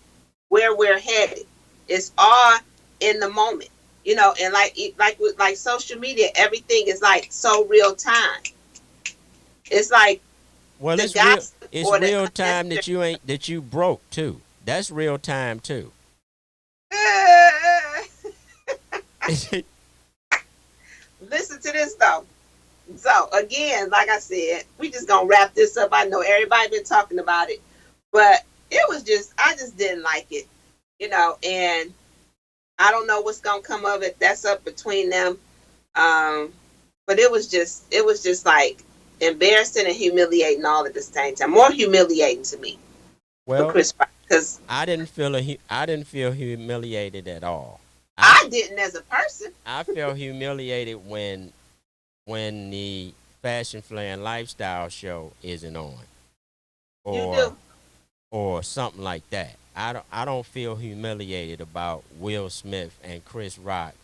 where we're headed. It's all in the moment. You know, and like with like social media, everything is like so real time. It's like Well, the it's real. gossip It's or the real time that you broke too. That's real time too. Listen to this though. So again, like I said, we just gonna wrap this up. I know everybody been talking about it, but I just didn't like it, you know. And I don't know what's gonna come of it. That's up between them. But it was just like embarrassing and humiliating all at the same time. More humiliating to me for Well, Chris Rock, because I didn't feel humiliated at all. I didn't as a person. I felt humiliated when the Fashion Flair and Lifestyle show isn't on, or something like that. I don't feel humiliated about Will Smith and Chris Rock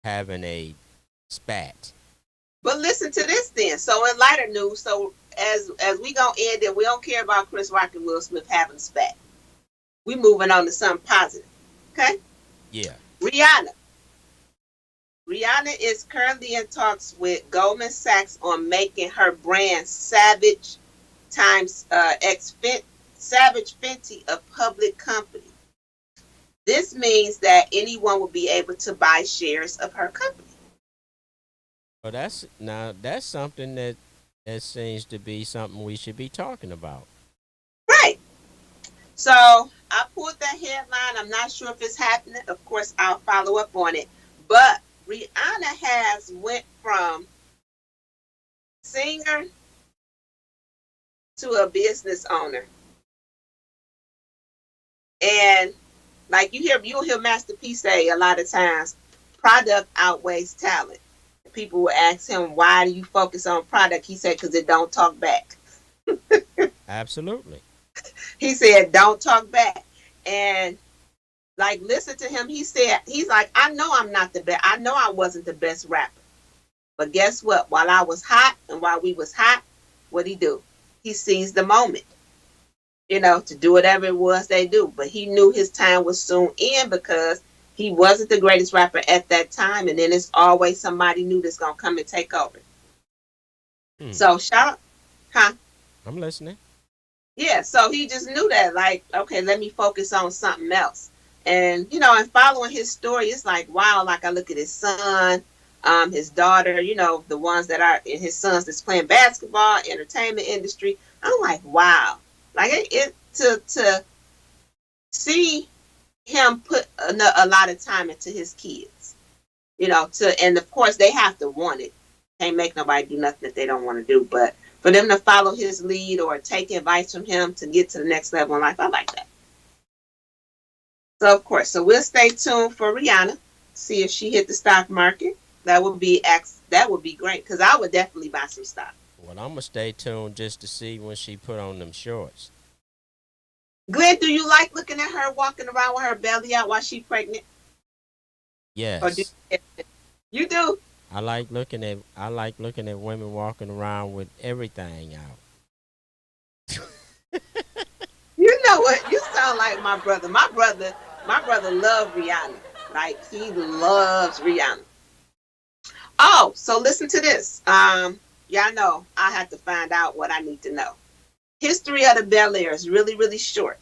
having a spat. But listen to this then. So in lighter news, so as we gonna end it, we don't care about Chris Rock and Will Smith having a spat. We moving on to something positive. Okay? Yeah. Rihanna is currently in talks with Goldman Sachs on making her brand Savage Fenty a public company. This means that anyone will be able to buy shares of her company. Well, that's something that seems to be something we should be talking about. Right. So I pulled that headline. I'm not sure if it's happening. Of course, I'll follow up on it. But Rihanna has went from singer to a business owner. And like you'll hear Master P say a lot of times, product outweighs talent. People will ask him, why do you focus on product? He said, because it don't talk back. Absolutely. He said, don't talk back. And like, listen to him. He's like, I know I'm not the best. I know I wasn't the best rapper. But guess what? While I was hot and while we was hot, what'd he do? He seized the moment, you know, to do whatever it was they do. But he knew his time was soon in because he wasn't the greatest rapper at that time. And then it's always somebody new that's going to come and take over. So shout out. Huh? I'm listening. Yeah, so he just knew that, like, okay, let me focus on something else. And, you know, and following his story, it's like, wow, like I look at his son, his daughter, you know, the ones that are in his sons that's playing basketball, entertainment industry. I'm like, wow. Like it to see him put a lot of time into his kids, you know, and of course they have to want it. Can't make nobody do nothing that they don't want to do, but for them to follow his lead or take advice from him to get to the next level in life, I like that. So of course, so we'll stay tuned for Rihanna, see if she hit the stock market. That would be great because I would definitely buy some stock. Well, I'm gonna stay tuned just to see when she put on them shorts. Glenn, do you like looking at her walking around with her belly out while she's pregnant? Yes. Or you do? I like looking at women walking around with everything out. You know what? You sound like my brother. My brother loves Rihanna. Like he loves Rihanna. Oh, so listen to this. Y'all know I have to find out what I need to know. History of the Bel Air is really, really short.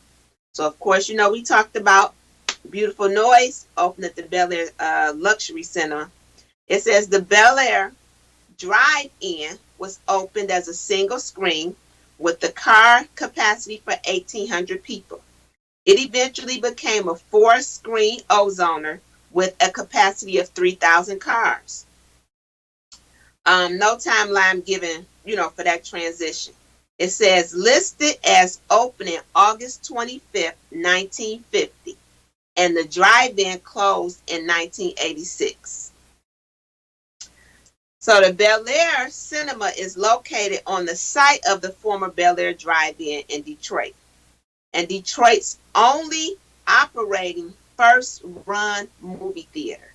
So, of course, you know, we talked about Beautiful Noise opened at the Bel Air Luxury Center. It says the Bel Air Drive-In was opened as a single screen with the car capacity for 1,800 people. It eventually became a 4-screen ozoner with a capacity of 3,000 cars. No timeline given, you know, for that transition. It says listed as opening August 25th, 1950, and the drive-in closed in 1986. So the Bel Air Cinema is located on the site of the former Bel Air Drive-In in Detroit, and Detroit's only operating first-run movie theater.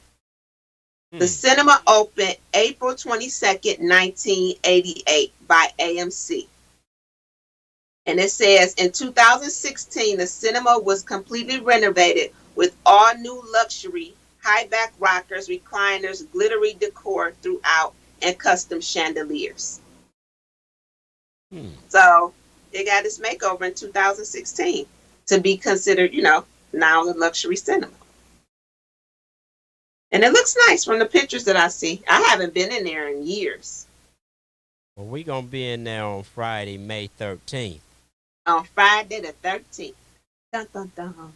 The cinema opened April 22nd, 1988 by AMC. And it says in 2016, the cinema was completely renovated with all new luxury high back rockers, recliners, glittery decor throughout, and custom chandeliers. So it got its makeover in 2016 to be considered, now a luxury cinema. And it looks nice from the pictures that I see. I haven't been in there in years. Well, we're going to be in there on Friday, May 13th. On Friday the 13th. Dun, dun, dun.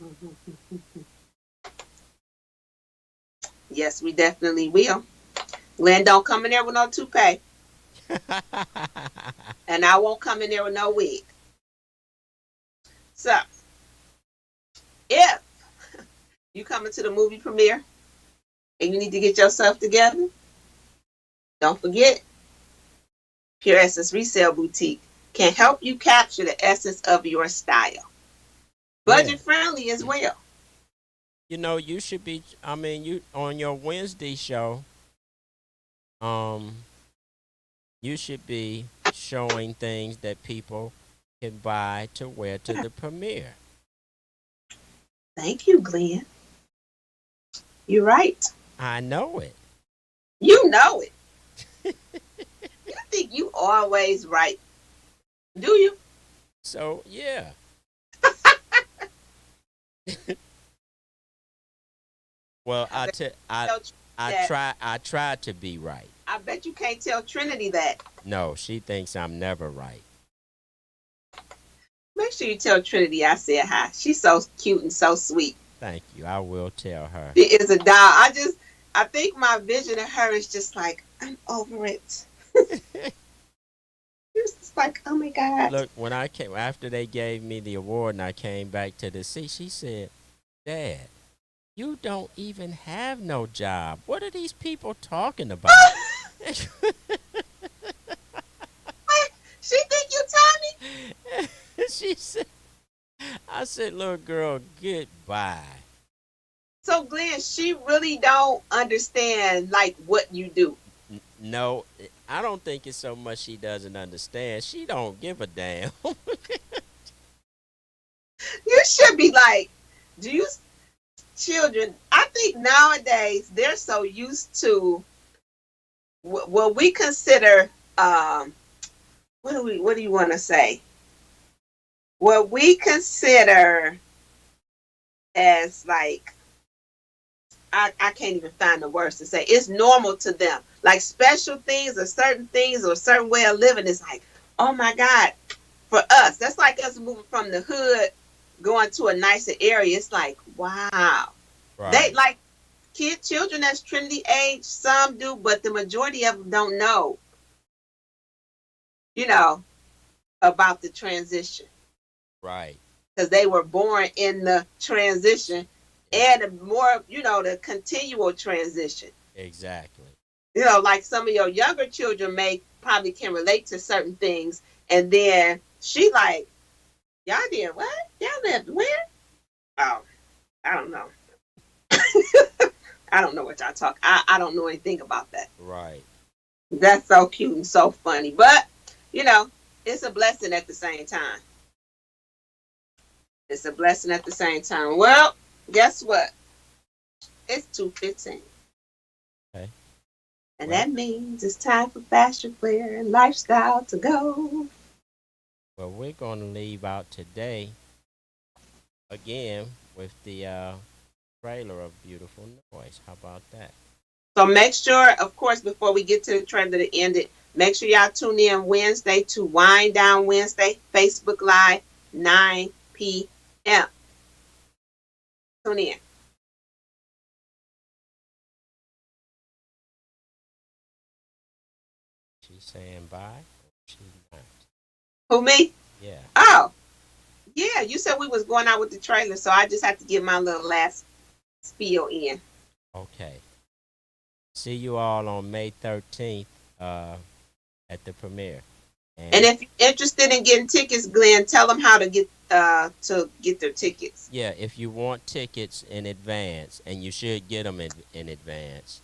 Yes, we definitely will. Glenn, don't come in there with no toupee. And I won't come in there with no wig. So, if you coming to the movie premiere and you need to get yourself together, don't forget, Pure Essence Resale Boutique can help you capture the essence of your style. Budget friendly as well. You should be, you on your Wednesday show, you should be showing things that people can buy to wear to the premiere. Thank you, Glenn. You're right. I know it. You know it. You think you always right. Do you? So, yeah. Well, I try to be right. I bet you can't tell Trinity that. No, she thinks I'm never right. Make sure you tell Trinity I said hi. She's so cute and so sweet. Thank you. I will tell her. She is a doll. I think my vision of her is just like, I'm over it. It's just like, oh my God. Look, when I came, after they gave me the award and I came back to the seat, she said, Dad, you don't even have no job. What are these people talking about? She think you Tommy? She said, I said, little girl, goodbye. So Glenn, she really don't understand like what you do. No, I don't think it's so much she doesn't understand. She don't give a damn. You should be like, do you children? I think nowadays they're so used to what we consider. What do you want to say? What we consider as like, I can't even find the words to say. It's normal to them. Like special things or certain a certain way of living is like, oh my God. For us, that's like us moving from the hood, going to a nicer area. It's like, wow. Right. They like children that's Trinity age, some do, but the majority of them don't know, about the transition. Right. Because they were born in the transition and the more, the continual transition. Exactly. Like some of your younger children probably can relate to certain things. And then she like, y'all did what? Y'all lived where? Oh, I don't know. I don't know what y'all talk. I don't know anything about that. Right. That's so cute and so funny. But, it's a blessing at the same time. It's a blessing at the same time. Well, guess what? It's 2:15. Okay. And that means it's time for Fashion, Flair and Lifestyle to go. Well, we're going to leave out today again with the trailer of Beautiful Noise. How about that? So make sure, of course, before we get to the trailer to end it, make sure y'all tune in Wednesday to Wind Down Wednesday, Facebook Live, 9 p.m. Tune in. She's saying bye? Or she's not? Who, me? Yeah. Oh, yeah. You said we was going out with the trailer, so I just have to get my little last spiel in. Okay. See you all on May 13th at the premiere. And if you're interested in getting tickets, Glenn, tell them how to get their tickets. Yeah, if you want tickets in advance, and you should get them in advance,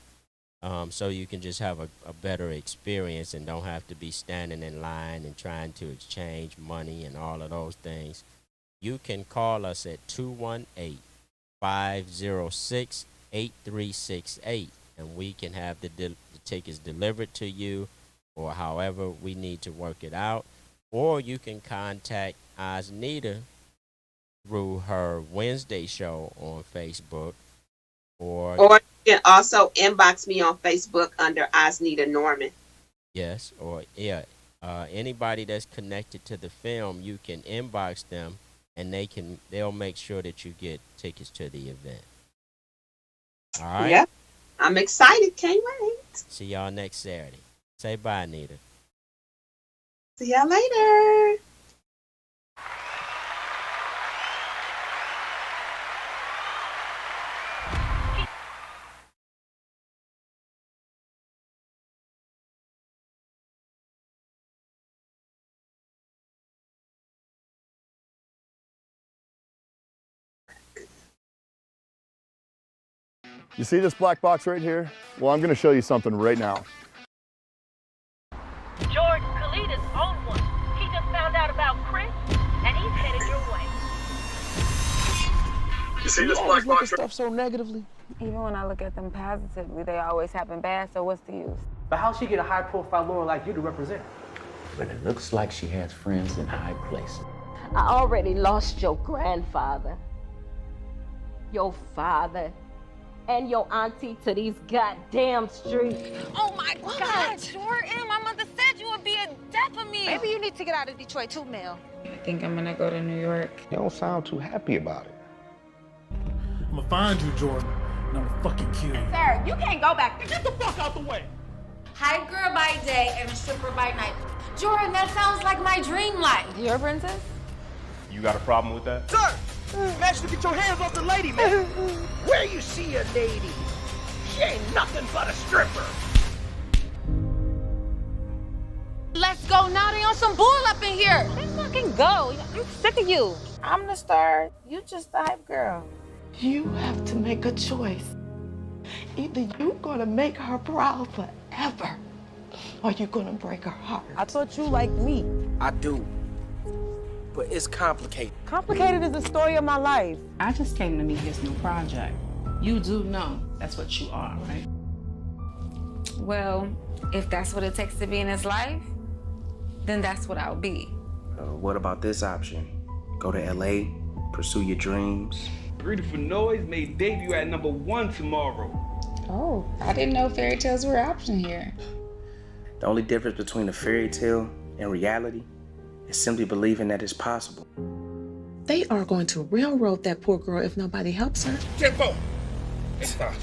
so you can just have a better experience and don't have to be standing in line and trying to exchange money and all of those things. You can call us at 218-506-8255. 8368, and we can have the tickets delivered to you, or however we need to work it out. Or you can contact Osnita through her Wednesday show on Facebook, or you can also inbox me on Facebook under Osnita Norman. yes, or anybody that's connected to the film, you can inbox them, and they'll make sure that you get tickets to the event. All right. Yep. I'm excited. Can't wait. See y'all next Saturday. Say bye, Anita. See y'all later. You see this black box right here? Well, I'm gonna show you something right now. George, Khalid is on one. He just found out about Chris, and he's headed your way. You see this black box? Stuff so negatively. Even when I look at them positively, they always happen bad, so what's the use? But how'd she get a high-profile lawyer like you to represent her? But it looks like she has friends in high places. I already lost your grandfather, your father, and your auntie to these goddamn streets. Oh my God, Jordan, my mother said you would be a death for me. Maybe you need to get out of Detroit too, Mel. I think I'm gonna go to New York. You don't sound too happy about it. I'm gonna find you, Jordan, and I'm gonna fucking kill you. Sir, you can't go back there. Get the fuck out the way. Hype girl by day and a stripper by night. Jordan, that sounds like my dream life. Your princess? You got a problem with that? Sir, ask you to get your hands off the lady, man. Where you see a lady, she ain't nothing but a stripper. Let's go now. They on some bull up in here. Let's fucking go. I'm sick of you. I'm the star. You just the hype girl. You have to make a choice. Either you're gonna make her proud forever, or you're gonna break her heart. I thought you liked me. I do. But it's complicated. Complicated is the story of my life. I just came to meet his new project. You do know that's what you are, right? Well, if that's what it takes to be in his life, then that's what I'll be. What about this option? Go to LA, pursue your dreams. Greedy for Noise may debut at #1 tomorrow. Oh, I didn't know fairy tales were an option here. The only difference between a fairy tale and reality is simply believing that it's possible. They are going to railroad that poor girl if nobody helps her. 10-4. It's fine.